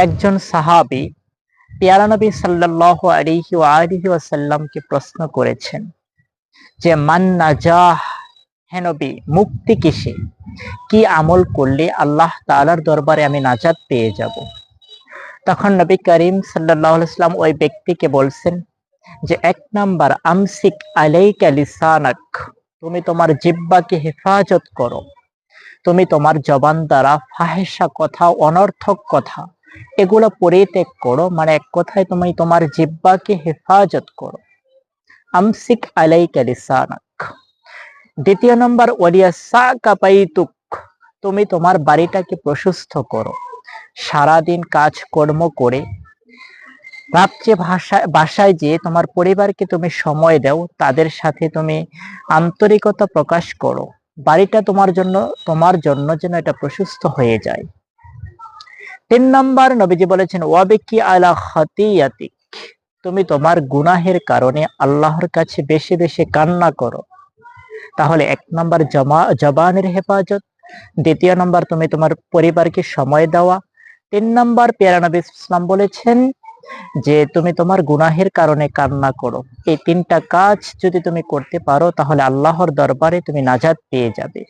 একজন সাহাবী পেয়ারা নবী সাল্লাল্লাহু আলাইহি ওয়া আলিহি ওয়াসাল্লামকে প্রশ্ন করেছেন যে মান নাজাহ, হে নবী মুক্তি কিসে, কি আমল করলে আল্লাহ তাআলার দরবারে আমি নাজাত পেয়ে যাব। তখন নবী করিম সাল্লাল্লাহু আলাইহি ওয়াসাল্লাম ওই ব্যক্তিকে বলছেন যে ১ নাম্বার আমসিক আলাইকা লিসানাক, তুমি তোমার জিহ্বাকে হেফাজত করো। তুমি তোমার জবান দ্বারা ফাহেসা কথা, অনর্থক কথা এগুলো পরিত্যাগ করো, মানে এক কথায় তুমি তোমার জিহ্বাকে হেফাজত করো। আমসিক আলাইকা লিসানাক। ২ নম্বর ওয়ালিয়াসাকা বাইতুক, তুমি তোমার বাড়িটাকে প্রশস্ত করো। সারাদিন কাজকর্ম করে রাত্রে বাসায় যেয়ে তোমার পরিবারকে তুমি সময় দাও, তাদের সাথে তুমি আন্তরিকতা প্রকাশ করো। বাড়িটা তোমার জন্য যেন এটা প্রশস্ত হয়ে যায়। ৩ নম্বর নবীজি বলেছেন ওয়াবিকি আলা খাতিয়াতিক, তুমি তোমার গুনাহের কারণে আল্লাহর কাছে বেশি বেশি কান্না করো। তাহলে ১ নম্বর জবানের হেফাজত, ২য় নম্বর তুমি তোমার পরিবারকে সময় দেওয়া, ৩ নম্বর পেয়ারা নবী ইসলাম বলেছেন যে তুমি তোমার গুনাহের কারণে কান্না করো। এই ৩টা কাজ যদি তুমি করতে পারো তাহলে আল্লাহর দরবারে তুমি নাজাত পেয়ে যাবে।